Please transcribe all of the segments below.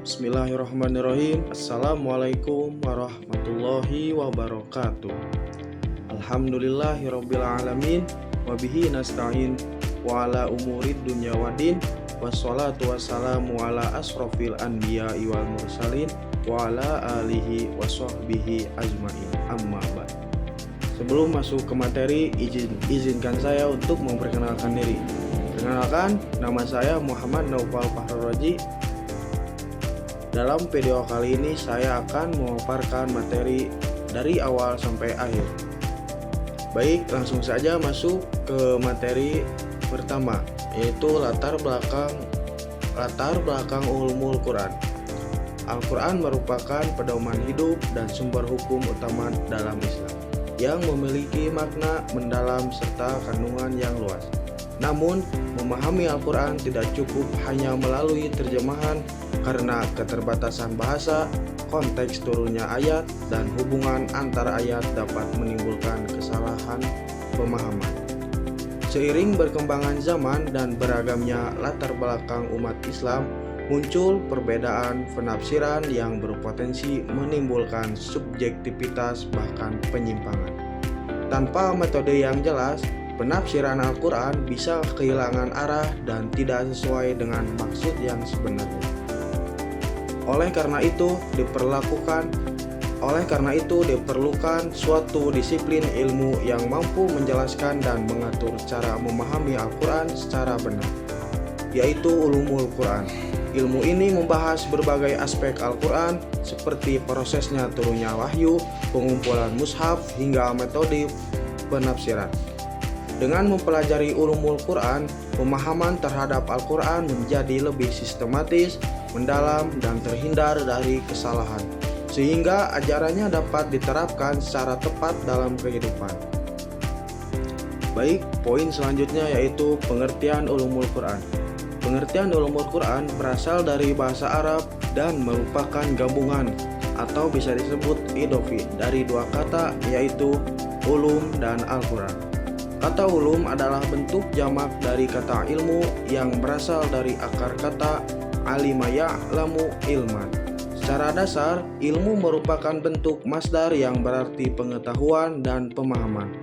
Bismillahirrahmanirrahim. Assalamualaikum warahmatullahi wabarakatuh. Alhamdulillahirabbil alamin wa bihi nasta'in wa ala umurid dunya waddin wassalatu wassalamu ala asrofil anbiya'i wal mursalin wa ala alihi wa sahbihi ajmain. Amma ba'd. Sebelum masuk ke materi, izinkan saya untuk memperkenalkan diri. Perkenalkan, nama saya Muhammad Naufal Fahrul-Raji. Dalam video kali ini saya akan memaparkan materi dari awal sampai akhir. Baik, langsung saja masuk ke materi pertama, yaitu latar belakang ulumul Quran. Al-Quran merupakan pedoman hidup dan sumber hukum utama dalam Islam yang memiliki makna mendalam serta kandungan yang luas. Namun, memahami Al-Quran tidak cukup hanya melalui terjemahan karena keterbatasan bahasa, konteks turunnya ayat, dan hubungan antar ayat dapat menimbulkan kesalahan pemahaman. Seiring berkembangan zaman dan beragamnya latar belakang umat Islam, muncul perbedaan penafsiran yang berpotensi menimbulkan subjektivitas bahkan penyimpangan. Tanpa metode yang jelas, penafsiran Al-Quran bisa kehilangan arah dan tidak sesuai dengan maksud yang sebenarnya. Oleh karena itu diperlukan suatu disiplin ilmu yang mampu menjelaskan dan mengatur cara memahami Al-Quran secara benar, yaitu ulumul Quran. Ilmu ini membahas berbagai aspek Al-Quran seperti prosesnya turunnya wahyu, pengumpulan mushaf, hingga metode penafsiran. Dengan mempelajari ulumul Quran, pemahaman terhadap Al-Quran menjadi lebih sistematis, mendalam, dan terhindar dari kesalahan, sehingga ajarannya dapat diterapkan secara tepat dalam kehidupan. Baik, poin selanjutnya yaitu pengertian ulumul Quran. Pengertian ulumul Quran berasal dari bahasa Arab dan merupakan gabungan atau bisa disebut idofi dari dua kata, yaitu ulum dan Al-Quran. Kata ulum adalah bentuk jamak dari kata ilmu yang berasal dari akar kata alima ya'lamu ilman. Secara dasar, ilmu merupakan bentuk masdar yang berarti pengetahuan dan pemahaman,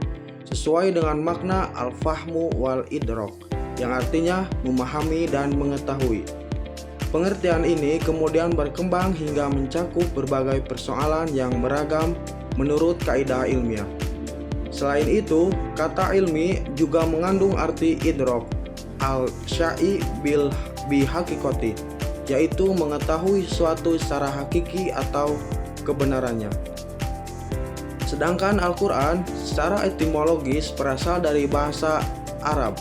sesuai dengan makna al-fahmu wal idrok, yang artinya memahami dan mengetahui. Pengertian ini kemudian berkembang hingga mencakup berbagai persoalan yang beragam menurut kaidah ilmiah. Selain itu, kata ilmi juga mengandung arti idrok al-syai bil bihakikoti, yaitu mengetahui sesuatu secara hakiki atau kebenarannya. Sedangkan Al-Quran secara etimologis berasal dari bahasa Arab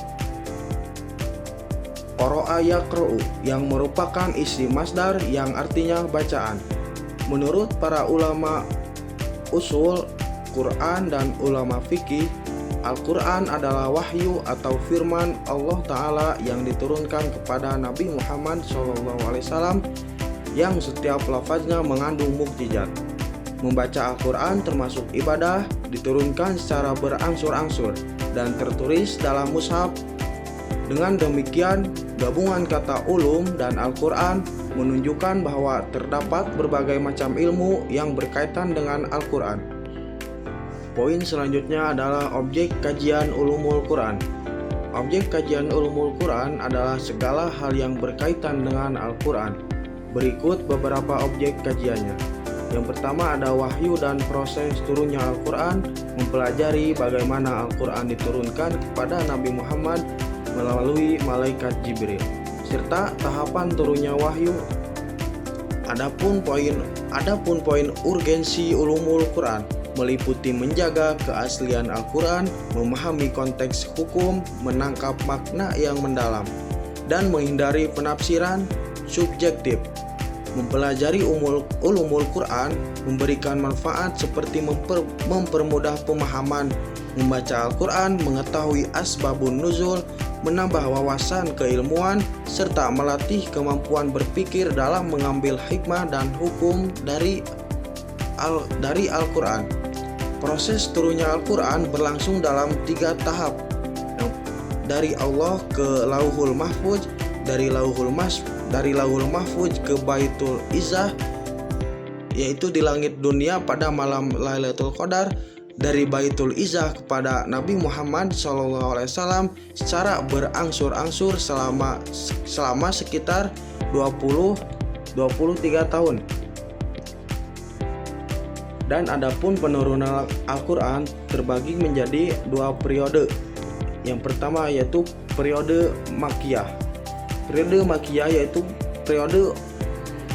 qara'a yaqra'u, yang merupakan isi masdar yang artinya bacaan. Menurut para ulama usul Quran dan ulama fikih, Al-Quran adalah wahyu atau firman Allah Ta'ala yang diturunkan kepada Nabi Muhammad SAW yang setiap lafaznya mengandung mukjizat. Membaca Al-Quran termasuk ibadah, diturunkan secara berangsur-angsur dan tertulis dalam mushaf. Dengan demikian, gabungan kata ulum dan Al-Quran menunjukkan bahwa terdapat berbagai macam ilmu yang berkaitan dengan Al-Quran. Poin selanjutnya adalah objek kajian ulumul Quran. Objek kajian ulumul Quran adalah segala hal yang berkaitan dengan Al-Quran. Berikut beberapa objek kajiannya. Yang pertama ada wahyu dan proses turunnya Al-Quran, mempelajari bagaimana Al-Quran diturunkan kepada Nabi Muhammad melalui malaikat Jibril, serta tahapan turunnya wahyu. Adapun poin urgensi ulumul Quran meliputi menjaga keaslian Al-Quran, memahami konteks hukum, menangkap makna yang mendalam, dan menghindari penafsiran subjektif. Mempelajari ulumul Quran memberikan manfaat seperti mempermudah pemahaman, membaca Al-Quran, mengetahui asbabun nuzul, menambah wawasan keilmuan, serta melatih kemampuan berpikir dalam mengambil hikmah dan hukum dari Al-Quran. Proses turunnya Al-Quran berlangsung dalam 3 tahap, dari Allah ke Lauhul Mahfuz, dari Lauhul Mahfuz ke Baitul Izzah, yaitu di langit dunia pada malam Lailatul Qadar, dari Baitul Izzah kepada Nabi Muhammad SAW secara berangsur-angsur selama sekitar 23 tahun. Dan adapun penurunan Al-Quran terbagi menjadi dua periode. Yang pertama yaitu periode Makkiyah. Periode Makkiyah yaitu periode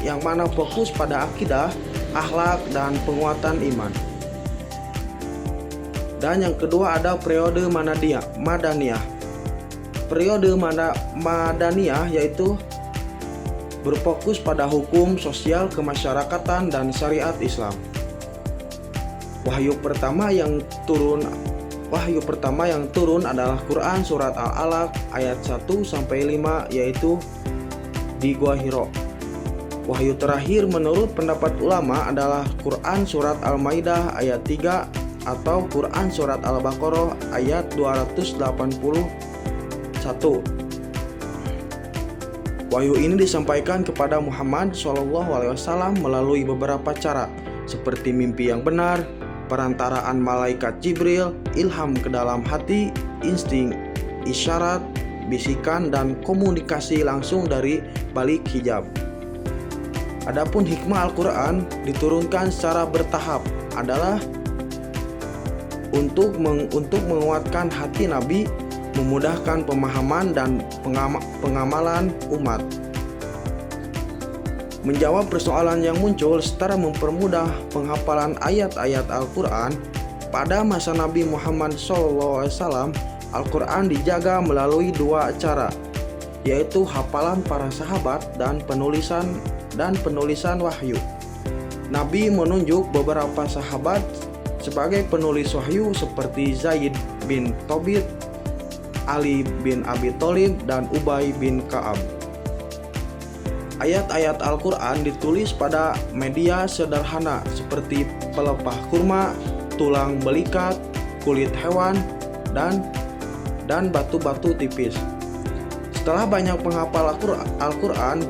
yang mana fokus pada akidah, akhlak, dan penguatan iman. Dan yang kedua ada periode Madaniyah. Periode Madaniyah yaitu berfokus pada hukum sosial kemasyarakatan dan syariat Islam. Wahyu pertama yang turun adalah Quran surat Al-Alaq ayat 1-5 yaitu di Gua Hiro. Wahyu terakhir menurut pendapat ulama adalah Quran surat Al-Maidah ayat 3 atau Quran surat Al-Baqarah ayat 281. Wahyu ini disampaikan kepada Muhammad SAW melalui beberapa cara, seperti mimpi yang benar, perantaraan malaikat Jibril, ilham ke dalam hati, insting, isyarat, bisikan, dan komunikasi langsung dari balik hijab. Adapun hikmah Al-Quran diturunkan secara bertahap adalah untuk menguatkan hati Nabi, memudahkan pemahaman dan pengamalan umat, menjawab persoalan yang muncul serta mempermudah penghafalan ayat-ayat Al-Quran. Pada masa Nabi Muhammad SAW, Al-Quran dijaga melalui dua cara, yaitu hafalan para sahabat dan penulisan wahyu. Nabi menunjuk beberapa sahabat sebagai penulis wahyu seperti Zaid bin Thabit, Ali bin Abi Thalib, dan Ubay bin Ka'ab. Ayat-ayat Al-Quran ditulis pada media sederhana seperti pelepah kurma, tulang belikat, kulit hewan, dan batu-batu tipis. Setelah banyak penghafal Al-Quran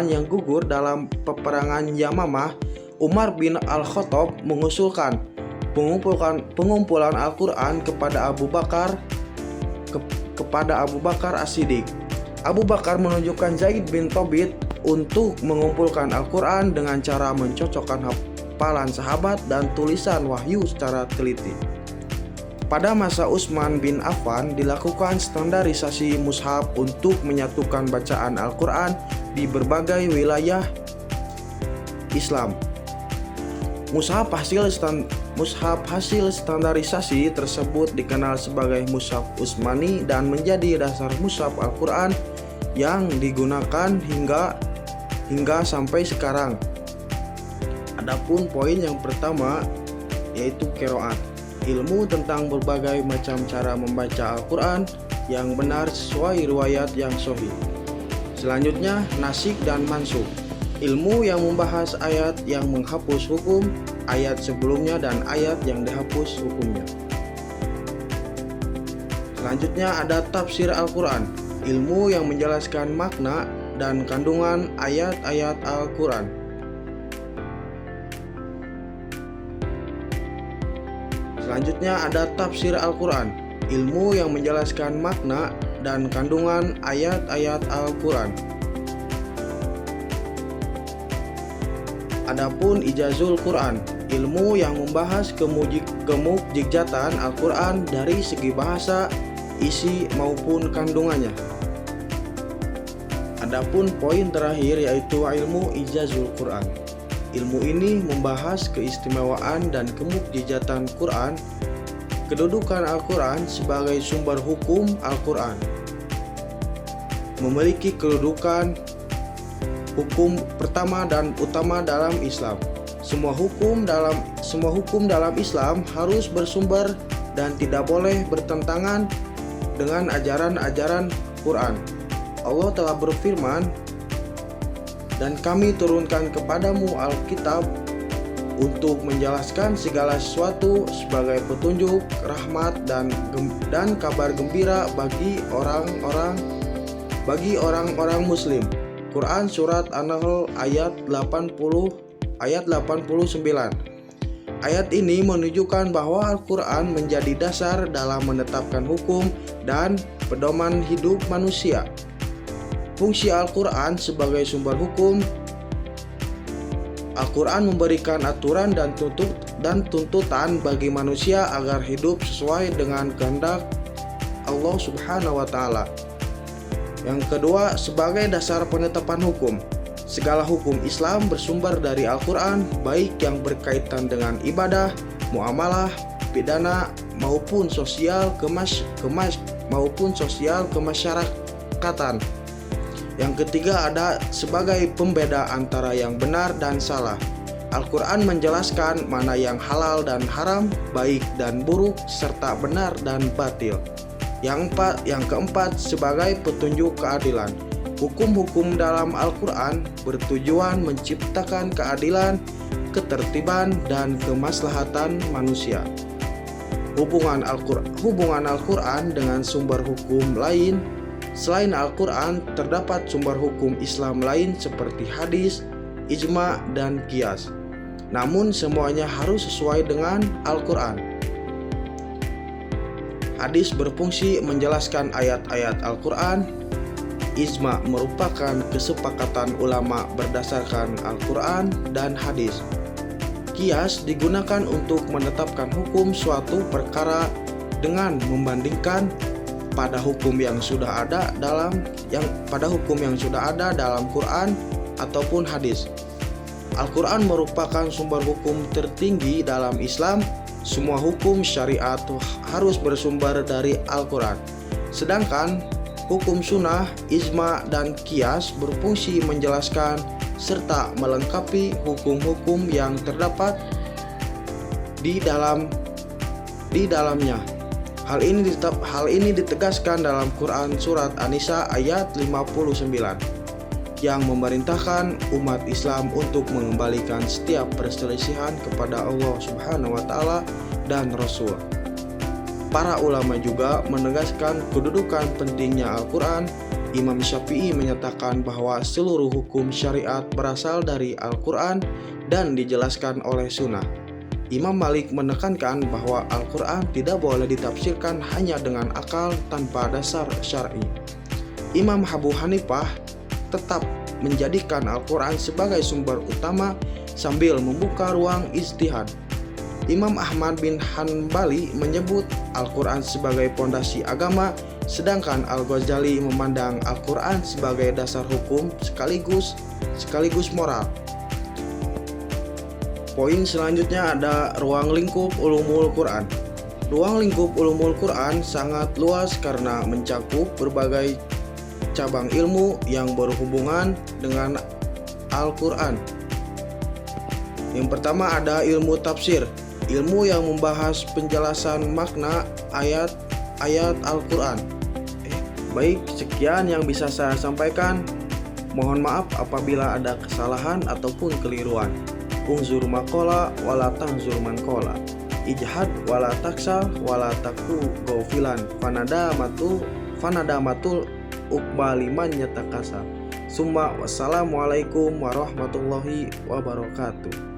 yang gugur dalam peperangan Yamamah, Umar bin Al-Khattab mengusulkan pengumpulan Al-Quran kepada Abu Bakar As-Siddiq. Abu Bakar menunjukkan Zaid bin Thabit untuk mengumpulkan Al-Quran dengan cara mencocokkan hafalan sahabat dan tulisan wahyu secara teliti. Pada masa Utsman bin Affan dilakukan standarisasi mushaf untuk menyatukan bacaan Al-Quran di berbagai wilayah Islam. Mushaf hasil standarisasi tersebut dikenal sebagai Mushaf Utsmani dan menjadi dasar mushaf Al-Quran yang digunakan hingga sampai sekarang. Adapun poin yang pertama yaitu qiraat, ilmu tentang berbagai macam cara membaca Al-Quran yang benar sesuai riwayat yang sahih. Selanjutnya nasikh dan mansukh, ilmu yang membahas ayat yang menghapus hukum ayat sebelumnya dan ayat yang dihapus hukumnya. Selanjutnya ada tafsir Al-Quran, ilmu yang menjelaskan makna dan kandungan ayat-ayat Al-Quran. Selanjutnya ada tafsir Al-Quran, ilmu yang menjelaskan makna dan kandungan ayat-ayat Al-Quran. Adapun ijazul Quran, ilmu yang membahas kemukjizatan Al-Quran dari segi bahasa, isi maupun kandungannya. Adapun poin terakhir yaitu ilmu ijazul Quran. Ilmu ini membahas keistimewaan dan kemukjizatan Quran, kedudukan Al-Quran sebagai sumber hukum Al-Quran, memiliki kedudukan hukum pertama dan utama dalam Islam. Semua hukum dalam Islam harus bersumber dan tidak boleh bertentangan dengan ajaran-ajaran Quran. Allah telah berfirman, "Dan kami turunkan kepadamu Alkitab untuk menjelaskan segala sesuatu sebagai petunjuk, rahmat dan kabar gembira bagi orang-orang muslim. Quran Surat An-Nahl ayat 89. Ayat ini menunjukkan bahwa Al-Quran menjadi dasar dalam menetapkan hukum dan pedoman hidup manusia. Fungsi Al-Quran sebagai sumber hukum. Al-Quran memberikan aturan dan tuntutan bagi manusia agar hidup sesuai dengan kehendak Allah Subhanahu wa Ta'ala. Yang kedua, sebagai dasar penetapan hukum. Segala hukum Islam bersumber dari Al-Quran, baik yang berkaitan dengan ibadah, muamalah, pidana, maupun sosial kemasyarakatan. Yang ketiga, ada sebagai pembeda antara yang benar dan salah. Al-Quran menjelaskan mana yang halal dan haram, baik dan buruk, serta benar dan batil. Yang keempat, sebagai petunjuk keadilan. Hukum-hukum dalam Al-Quran bertujuan menciptakan keadilan, ketertiban, dan kemaslahatan manusia. Hubungan Al-Quran dengan sumber hukum lain. Selain Al-Quran, terdapat sumber hukum Islam lain seperti hadis, ijma, dan qiyas. Namun semuanya harus sesuai dengan Al-Quran. Hadis berfungsi menjelaskan ayat-ayat Al-Quran. Ijma merupakan kesepakatan ulama berdasarkan Al-Quran dan hadis. Qiyas digunakan untuk menetapkan hukum suatu perkara dengan membandingkan pada hukum yang sudah ada dalam Quran ataupun hadis. Al-Quran merupakan sumber hukum tertinggi dalam Islam. Semua hukum syariat harus bersumber dari Al-Quran. Sedangkan hukum sunnah, ijma, dan qiyas berfungsi menjelaskan serta melengkapi hukum-hukum yang terdapat di dalamnya. Hal ini ditegaskan dalam Quran Surat An-Nisa ayat 59 yang memerintahkan umat Islam untuk mengembalikan setiap perselisihan kepada Allah Subhanahu wa Ta'ala dan Rasul. Para ulama juga menegaskan kedudukan pentingnya Al-Quran. Imam Syafi'i menyatakan bahwa seluruh hukum syariat berasal dari Al-Quran dan dijelaskan oleh sunnah. Imam Malik menekankan bahwa Al-Quran tidak boleh ditafsirkan hanya dengan akal tanpa dasar syar'i. Imam Abu Hanifah tetap menjadikan Al-Quran sebagai sumber utama sambil membuka ruang ijtihad. Imam Ahmad bin Hanbali menyebut Al-Quran sebagai pondasi agama, sedangkan Al-Ghazali memandang Al-Quran sebagai dasar hukum sekaligus moral. Poin selanjutnya ada ruang lingkup ulumul Quran. Ruang lingkup ulumul Quran sangat luas karena mencakup berbagai cabang ilmu yang berhubungan dengan Al-Quran. Yang pertama ada ilmu tafsir. Ilmu yang membahas penjelasan makna ayat-ayat Al-Quran. Baik, sekian yang bisa saya sampaikan. Mohon maaf apabila ada kesalahan ataupun keliruan. Unzur maqala wala tanzur man qala. Ijhad wala taksa wala taku gaufilan. Fanadamatul uqbaliman yatakasa. Summa wassalamualaikum warahmatullahi wabarakatuh.